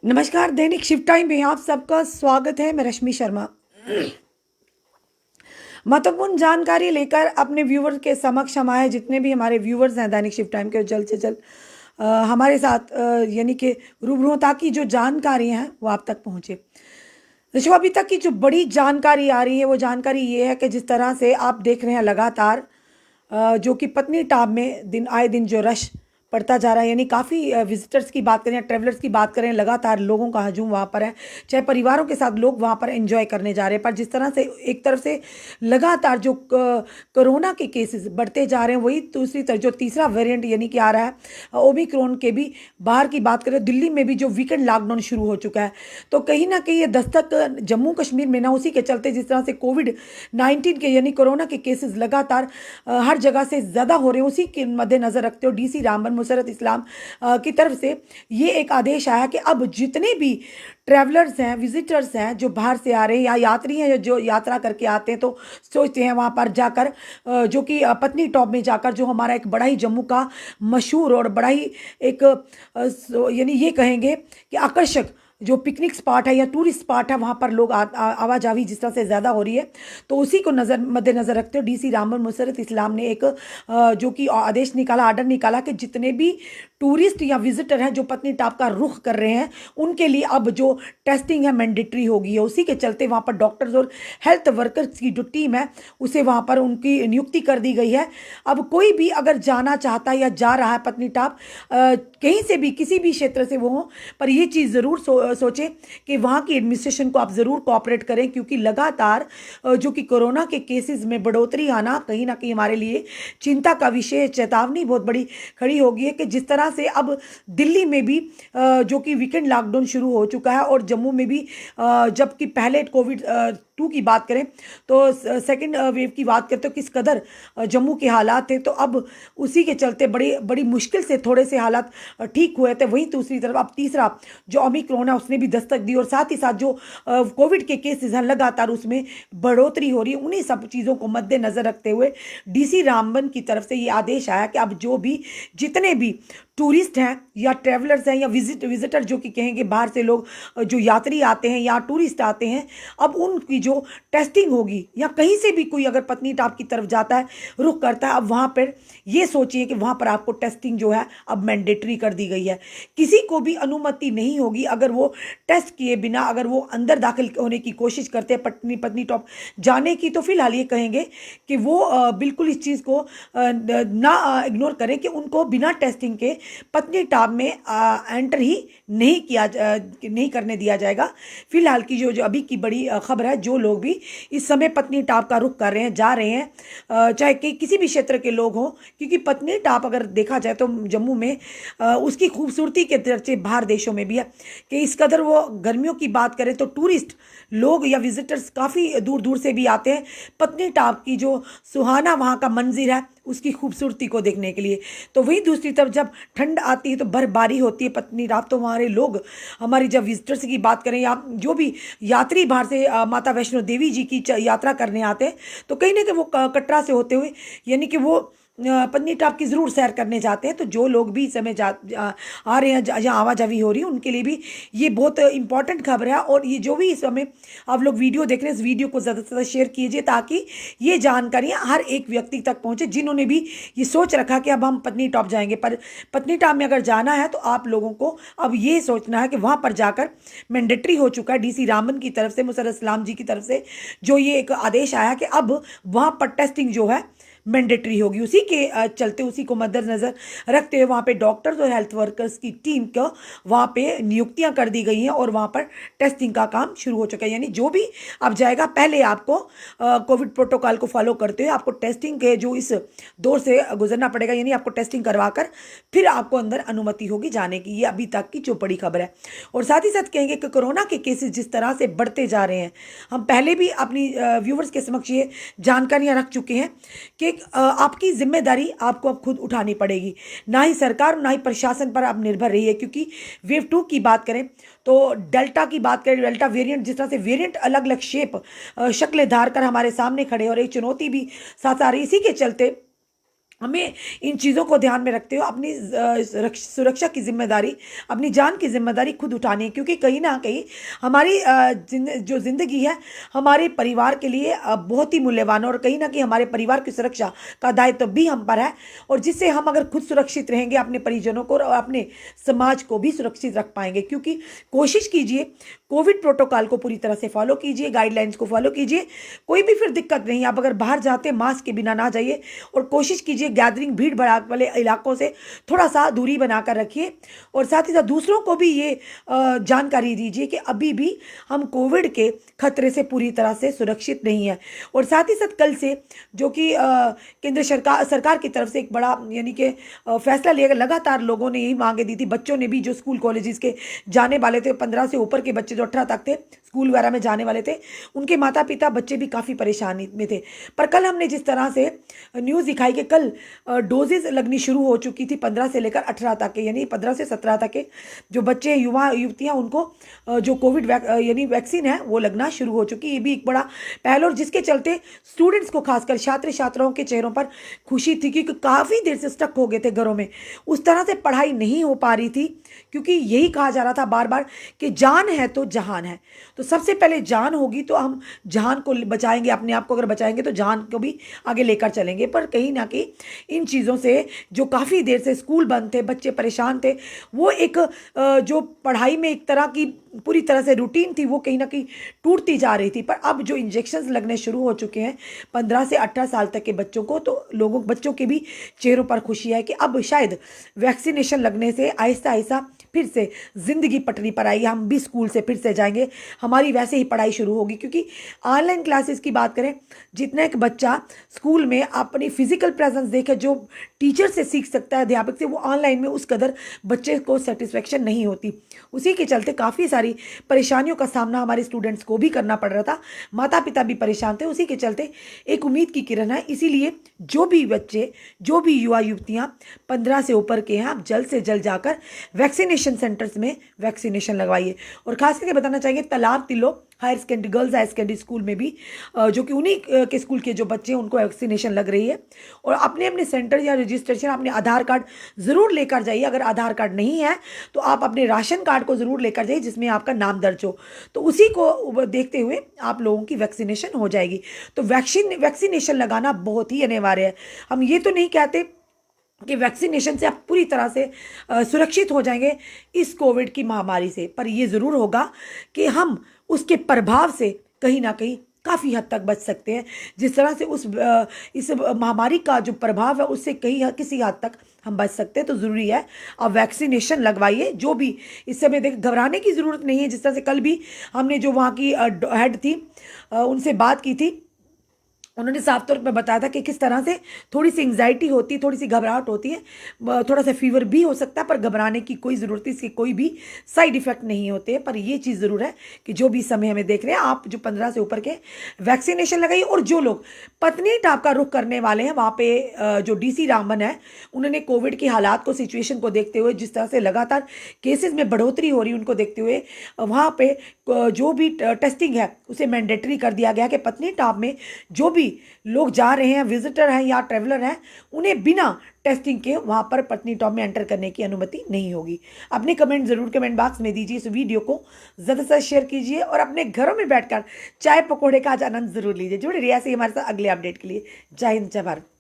नमस्कार, दैनिक shift time में आप सबका स्वागत है। मैं रश्मि शर्मा महत्वपूर्ण जानकारी लेकर अपने व्यूवर्स के समक्ष हम आए। जितने भी हमारे व्यूवर्स हैं दैनिक शिफ्ट टाइम के, जल्द से जल्द हमारे साथ यानी कि रूबरू हों, ताकि जो जानकारी हैं वो आप तक पहुँचे। ऋषभ, अभी तक की जो बड़ी जानकारी आ रही है वो जानकारी ये है कि जिस तरह से आप देख रहे हैं लगातार जो कि पत्नी टाप में दिन आए दिन जो रश बढ़ता जा रहा है, यानी काफ़ी विजिटर्स की बात करें या ट्रेवलर्स की बात करें, लगातार लोगों का हजूम वहाँ पर है। चाहे परिवारों के साथ लोग वहाँ पर एंजॉय करने जा रहे हैं, पर जिस तरह से एक तरफ से लगातार जो कोरोना के केसेस बढ़ते जा रहे हैं, वही दूसरी तरफ जो तीसरा वेरिएंट यानी कि आ रहा है ओमिक्रॉन के भी। बाहर की बात करें, दिल्ली में भी जो वीकेंड लॉकडाउन शुरू हो चुका है, तो कहीं ना कहीं ये दस्तक जम्मू कश्मीर में ना, उसी के चलते जिस तरह से कोविड-19 के यानी कोरोना के केसेस लगातार हर जगह से ज़्यादा हो रहे हैं, उसी के मद्देनज़र रखते हुए डीसी रामबन मुसरत इस्लाम की तरफ से ये एक आदेश आया कि अब जितने भी ट्रैवलर्स हैं, विजिटर्स हैं जो बाहर से आ रहे हैं या यात्री हैं जो यात्रा करके आते हैं, तो सोचते हैं वहाँ पर जाकर जो कि पत्नी टॉप में जाकर जो हमारा एक बड़ा ही जम्मू का मशहूर और बड़ा ही एक यानी ये कहेंगे कि आकर्षक जो पिकनिक स्पॉट है या टूरिस्ट स्पॉट है, वहाँ पर लोग आवाजाही जिस तरह से ज़्यादा हो रही है, तो उसी को मद्देनज़र रखते हुए डीसी रामबन मुसरत इस्लाम ने एक जो कि आदेश निकाला, आर्डर निकाला कि जितने भी टूरिस्ट या विजिटर हैं जो पत्नी टाप का रुख कर रहे हैं, उनके लिए अब जो टेस्टिंग है मैंडेटरी होगी। उसी के चलते वहाँ पर डॉक्टर्स और हेल्थ वर्कर्स की जो टीम है उसे वहाँ पर उनकी नियुक्ति कर दी गई है। अब कोई भी अगर जाना चाहता है या जा रहा है पत्नी टाप, कहीं से भी किसी भी क्षेत्र से वो हो, पर ये चीज़ ज़रूर सोचें कि वहाँ की एडमिनिस्ट्रेशन को आप ज़रूर कोऑपरेट करें, क्योंकि लगातार जो कि कोरोना के केसेस में बढ़ोतरी आना कहीं ना कहीं हमारे लिए चिंता का विषय, चेतावनी बहुत बड़ी खड़ी होगी है कि जिस तरह से अब दिल्ली में भी जो कि वीकेंड लॉकडाउन शुरू हो चुका है, और जम्मू में भी जबकि पहले कोविड-2 की बात करें तो सेकेंड वेव की बात करते हो किस कदर जम्मू के हालात थे, तो अब उसी के चलते बड़ी बड़ी मुश्किल से थोड़े से हालात ठीक हुए थे। वहीं दूसरी तरफ अब तीसरा जो ओमिक्रॉन है उसने भी दस्तक दी, और साथ ही साथ जो कोविड के केसेस हैं लगातार उसमें बढ़ोतरी हो रही है। उन्हीं सब चीज़ों को मद्देनज़र रखते हुए डीसी रामबन की तरफ से ये आदेश आया कि अब जो भी जितने भी टूरिस्ट हैं या ट्रैवलर्स हैं या विजिटर जो कि कहेंगे बाहर से लोग जो यात्री आते हैं या टूरिस्ट आते हैं, अब उनकी जो टेस्टिंग होगी, या कहीं से भी कोई अगर पत्नी टाप की तरफ जाता है, रुख करता है, अब वहाँ पर ये सोचिए कि वहाँ पर आपको टेस्टिंग जो है अब मैंडेटरी कर दी गई है। किसी को भी अनुमति नहीं होगी अगर वो टेस्ट किए बिना अगर वो अंदर दाखिल होने की कोशिश करते हैं पत्नी टॉप जाने की, तो फिलहाल ये कहेंगे कि वो बिल्कुल इस चीज़ को ना इग्नोर करें कि उनको बिना टेस्टिंग के पत्नी टॉप में एंटर ही नहीं करने दिया जाएगा। फिलहाल की जो अभी की बड़ी खबर है, जो लोग भी इस समय पत्नी टॉप का रुख कर रहे हैं, जा रहे हैं, चाहे कि किसी भी क्षेत्र के लोग हों, क्योंकि पत्नी टॉप अगर देखा जाए तो जम्मू में उसकी खूबसूरती के चर्चे बाहर देशों में भी है कि इस कदर वो गर्मियों की बात करें तो टूरिस्ट लोग या विजिटर्स काफ़ी दूर दूर से भी आते हैं पत्नी टॉप की जो सुहाना वहाँ का मंजिर है उसकी खूबसूरती को देखने के लिए। तो वहीं दूसरी तरफ जब ठंड आती है तो बर्फबारी होती है पत्नी टॉप, तो हमारे लोग, हमारी जब विजिटर्स की बात करें या जो भी यात्री बाहर से माता वैष्णो देवी जी की यात्रा करने आते हैं, तो कहीं ना कहीं वो कटरा से होते हुए यानी कि वो पत्नी टॉप की ज़रूर सैर करने जाते हैं। तो जो लोग भी इस समय आ रहे हैं, जहाँ आवाजाही हो रही है, उनके लिए भी ये बहुत इंपॉर्टेंट खबर है। और ये जो भी इस समय आप लोग वीडियो देख रहे हैं, इस वीडियो को ज़्यादा से ज़्यादा शेयर कीजिए, ताकि ये जानकारियाँ हर एक व्यक्ति तक पहुँचे जिन्होंने भी ये सोच रखा कि अब हम पत्नी टॉप जाएंगे। पर पत्नी टॉप में अगर जाना है तो आप लोगों को अब ये सोचना है कि वहाँ पर जाकर मैंडेटरी हो चुका है डीसी रामबन की तरफ से, मुसर्रत इस्लाम जी की तरफ से जो ये एक आदेश आया कि अब वहाँ पर टेस्टिंग जो है मैंडेटरी होगी। उसी के चलते, उसी को मद्देनज़र रखते हुए वहाँ पे डॉक्टर्स और हेल्थ वर्कर्स की टीम को वहाँ पे नियुक्तियाँ कर दी गई हैं और वहाँ पर टेस्टिंग का काम शुरू हो चुका है। यानी जो भी अब जाएगा, पहले आपको कोविड प्रोटोकॉल को फॉलो करते हुए आपको टेस्टिंग के जो इस दौर से गुजरना पड़ेगा, यानी आपको टेस्टिंग करवा कर फिर आपको अंदर अनुमति होगी जाने की। ये अभी तक की जो बड़ी खबर है। और साथ ही साथ कहेंगे कि कोरोना के केसेस जिस तरह से बढ़ते जा रहे हैं, हम पहले भी अपनी व्यूवर्स के समक्ष ये जानकारियाँ रख चुके हैं कि आपकी जिम्मेदारी आपको अब खुद उठानी पड़ेगी। ना ही सरकार ना ही प्रशासन पर अब निर्भर रही है, क्योंकि वेव 2 की बात करें तो डेल्टा की बात करें, डेल्टा वेरिएंट जिस तरह से वेरिएंट अलग अलग शक्लें धार कर हमारे सामने खड़े, और एक चुनौती भी साथ आ रही। इसी के चलते हमें इन चीज़ों को ध्यान में रखते हुए अपनी सुरक्षा की जिम्मेदारी, अपनी जान की जिम्मेदारी खुद उठानी है, क्योंकि कहीं ना कहीं हमारी जो ज़िंदगी है हमारे परिवार के लिए बहुत ही मूल्यवान है, और कहीं ना कहीं हमारे परिवार की सुरक्षा का दायित्व भी हम पर है। और जिससे हम अगर खुद सुरक्षित रहेंगे, अपने परिजनों को और अपने समाज को भी सुरक्षित रख पाएंगे। क्योंकि कोशिश कीजिए, कोविड प्रोटोकॉल को पूरी तरह से फॉलो कीजिए, गाइडलाइंस को फॉलो कीजिए, कोई भी फिर दिक्कत नहीं। आप अगर बाहर जाते हैं मास्क के बिना ना जाइए, और कोशिश कीजिए गैदरिंग भीड़ भड़ाक वाले इलाकों से थोड़ा सा दूरी बनाकर रखिए। और साथ ही साथ दूसरों को भी ये जानकारी दीजिए कि अभी भी हम कोविड के खतरे से पूरी तरह से सुरक्षित नहीं है। और साथ ही साथ कल से जो कि केंद्र सरकार की तरफ से एक बड़ा यानी कि फैसला लिया गया, लगातार लोगों ने यही मांगे दी थी, बच्चों ने भी जो स्कूल कॉलेजेस के जाने वाले थे, 15 से ऊपर के बच्चे जो 18 तक थे स्कूल वगैरह में जाने वाले थे, उनके माता पिता बच्चे भी काफ़ी परेशानी में थे। पर कल हमने जिस तरह से न्यूज़ दिखाई कि कल डोजेज लगनी शुरू हो चुकी थी 15 से लेकर 18 तक के, यानी 15 से 17 तक के जो बच्चे युवा युवतियां, उनको जो कोविड यानी वैक्सीन है वो लगना शुरू हो चुकी। ये भी एक बड़ा पहल, और जिसके चलते स्टूडेंट्स को, खासकर छात्र छात्राओं के चेहरों पर खुशी थी, क्योंकि काफ़ी देर से स्टक हो गए थे घरों में, उस तरह से पढ़ाई नहीं हो पा रही थी। क्योंकि यही कहा जा रहा था बार बार कि जान है तो जहान है, तो सबसे पहले जान होगी तो हम जहान को बचाएंगे, अपने आप को अगर बचाएंगे तो जहान को भी आगे लेकर चलेंगे। पर कहीं ना कहीं इन चीज़ों से जो काफ़ी देर से स्कूल बंद थे, बच्चे परेशान थे, वो एक जो पढ़ाई में एक तरह की पूरी तरह से रूटीन थी वो कहीं ना कहीं टूटती जा रही थी। पर अब जो इंजेक्शन्स लगने शुरू हो चुके हैं 15 से 18 साल तक के बच्चों को, तो बच्चों के भी चेहरों पर खुशी है कि अब शायद वैक्सीनेशन लगने से आहिस्ता आहिस्ता फिर से ज़िंदगी पटरी पर आई, हम भी स्कूल से फिर से जाएंगे, हमारी वैसे ही पढ़ाई शुरू होगी। क्योंकि ऑनलाइन क्लासेस की बात करें, जितना एक बच्चा स्कूल में अपनी फिजिकल प्रेजेंस देखे, जो टीचर से सीख सकता है, अध्यापक से, वो ऑनलाइन में उस कदर बच्चे को सेटिस्फेक्शन नहीं होती। उसी के चलते काफ़ी सारी परेशानियों का सामना हमारे स्टूडेंट्स को भी करना पड़ रहा था, माता पिता भी परेशान थे। उसी के चलते एक उम्मीद की किरण है। इसीलिए जो भी बच्चे, जो भी युवा युवतियाँ 15 से ऊपर के हैं, आप जल्द से जल्द जाकर वैक्सीनेशन सेंटर्स में वैक्सीनेशन लगवाइए। और खास करके बताना चाहिए तालाब तिलो higher secondary, girls higher secondary school में भी जो कि उन्हीं के स्कूल के जो बच्चे हैं उनको वैक्सीनेशन लग रही है। और अपने अपने सेंटर या रजिस्ट्रेशन अपने आधार कार्ड ज़रूर लेकर जाइए। अगर आधार कार्ड नहीं है तो आप अपने राशन कार्ड को ज़रूर लेकर जाइए जिसमें आपका नाम दर्ज हो, तो उसी को देखते हुए आप लोगों की वैक्सीनेशन हो जाएगी। तो वैक्सीनेशन लगाना बहुत ही अनिवार्य है। हम ये तो नहीं कहते कि वैक्सीनेशन से आप पूरी तरह से सुरक्षित हो जाएंगे इस कोविड की महामारी से, पर यह ज़रूर होगा कि हम उसके प्रभाव से कहीं ना कहीं काफ़ी हद तक बच सकते हैं। जिस तरह से इस महामारी का जो प्रभाव है उससे किसी हद तक हम बच सकते हैं। तो ज़रूरी है आप वैक्सीनेशन लगवाइए। जो भी इस समय देख, घबराने की ज़रूरत नहीं है। जिस तरह से कल भी हमने जो वहाँ की हेड थी उनसे बात की थी, उन्होंने साफ तौर पर बताया था कि किस तरह से थोड़ी सी एंग्जाइटी होती है, थोड़ी सी घबराहट होती है, थोड़ा सा फीवर भी हो सकता है, पर घबराने की कोई ज़रूरत नहीं, इसके कोई भी साइड इफ़ेक्ट नहीं होते। पर ये चीज़ ज़रूर है कि जो भी समय हमें देख रहे हैं, आप जो 15 से ऊपर के वैक्सीनेशन लगाइए। और जो लोग पत्नीटॉप का रुख करने वाले हैं, वहाँ पे जो DC रामन है, उन्होंने कोविड के हालात को, सिचुएशन को देखते हुए, जिस तरह से लगातार केसेस में बढ़ोतरी हो रही है उनको देखते हुए, वहाँ पे जो भी टेस्टिंग है उसे मैंडेटरी कर दिया गया कि पत्नीटॉप में जो भी लोग जा रहे हैं, विजिटर हैं या ट्रैवलर हैं, उन्हें बिना टेस्टिंग के वहाँ पर पत्नीटॉप में एंटर करने की अनुमति नहीं होगी। अपने कमेंट ज़रूर कमेंट बॉक्स में दीजिए। इस वीडियो को ज़्यादा से ज़्यादा शेयर कीजिए और अपने घरों में बैठकर चाय पकौड़े का आज आनंद ज़रूर लीजिए। जुड़े रहिए ऐसे ही हमारे साथ अगले अपडेट के लिए। जय हिंद, जय भारत।